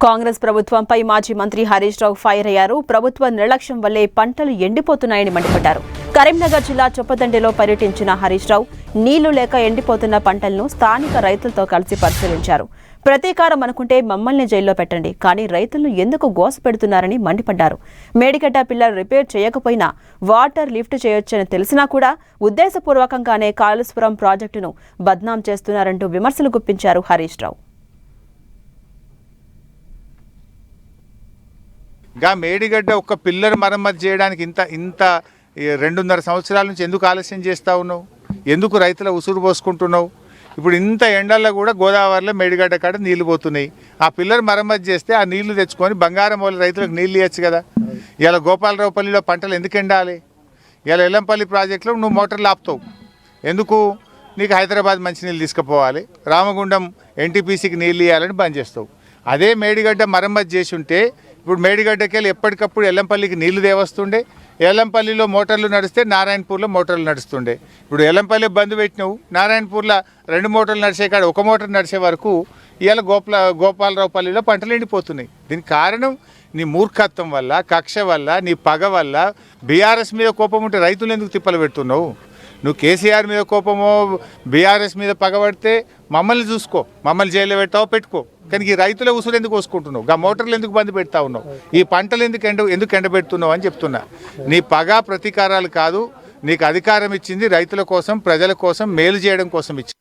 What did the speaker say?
కాంగ్రెస్ ప్రభుత్వంపై మాజీ మంత్రి హరీష్ రావు ఫైర్ అయ్యారు. ప్రభుత్వ నిర్లక్ష్యం వల్లే పంటలు ఎండిపోతున్నాయని మండిపడ్డారు. కరీంనగర్ జిల్లా చొప్పదండిలో పర్యటించిన హరీష్ రావు నీళ్లు లేక ఎండిపోతున్న పంటలను స్థానిక రైతులతో కలిసి పరిశీలించారు. ప్రతీకారం అనుకుంటే మమ్మల్ని జైల్లో పెట్టండి, కానీ రైతులను ఎందుకు గోస పెడుతున్నారని మండిపడ్డారు. మేడిగడ్డ పిల్లర్ రిపేర్ చేయకపోయినా వాటర్ లిఫ్ట్ చేయొచ్చని తెలిసినా కూడా ఉద్దేశపూర్వకంగానే కాళేశ్వరం ప్రాజెక్టును బద్నాం చేస్తున్నారంటూ విమర్శలు గుప్పించారు హరీష్ రావు. మేడిగడ్డ ఒక్క పిల్లర్ మరమ్మతు చేయడానికి ఇంత 2.5 సంవత్సరాల నుంచి ఎందుకు ఆలస్యం చేస్తూ ఉన్నావు? ఎందుకు రైతుల ఉసురు పోసుకుంటున్నావు? ఇప్పుడు ఇంత ఎండల్లో కూడా గోదావరిలో మేడిగడ్డ కాడ నీళ్లు పోతున్నాయి. ఆ పిల్లర్ మరమ్మతు చేస్తే ఆ నీళ్లు తెచ్చుకొని బంగారం వాళ్ళ రైతులకు నీళ్ళు ఇవ్వచ్చు కదా. ఇలా గోపాలరావుపల్లిలో పంటలు ఎందుకు ఎండాలి? ఇలా ఎల్లంపల్లి ప్రాజెక్టులో నువ్వు మోటార్లు ఆపుతావు ఎందుకు? నీకు హైదరాబాద్ మంచినీళ్ళు తీసుకుపోవాలి, రామగుండం ఎన్టీపీసీకి నీళ్ళు ఇవ్వాలని బంద్ చేస్తావు. అదే మేడిగడ్డ మరమ్మతు చేసి ఉంటే ఇప్పుడు మేడిగడ్డకి వెళ్ళి ఎప్పటికప్పుడు ఎల్లంపల్లికి నీళ్లు దేవస్తుండే. ఎల్లంపల్లిలో మోటార్లు నడిస్తే నారాయణపూర్లో మోటార్లు నడుస్తుండే. ఇప్పుడు ఎల్లంపల్లి బంద్ పెట్టినావు, నారాయణపూర్లో 2 మోటార్లు నడిచే కాడ 1 మోటార్ నడిచే వరకు ఇవాళ గోపాలరావుపల్లిలో పంటలు ఎండిపోతున్నాయి. దీనికి కారణం నీ మూర్ఖత్వం వల్ల, కక్ష వల్ల, నీ పగ వల్ల. బీఆర్ఎస్ మీద కోపం ఉంటే రైతులు ఎందుకు తిప్పలు పెడుతున్నావు? నువ్వు కేసీఆర్ మీద కోపమో బీఆర్ఎస్ మీద పగబడితే మమ్మల్ని చూసుకో, మమ్మల్ని జైల్లో పెట్టావో పెట్టుకో, కానీ ఈ రైతుల ఉసురు ఎందుకు కోసుకుంటున్నావు? గా మోటార్లు ఎందుకు బంద్ పెడతా ఉన్నావు? ఈ పంటలు ఎందుకు ఎండబెడుతున్నావు అని చెప్తున్నా. నీ పగ ప్రతీకారాలు కాదు, నీకు అధికారం ఇచ్చింది రైతుల కోసం, ప్రజల కోసం, మేలు చేయడం కోసం ఇచ్చింది.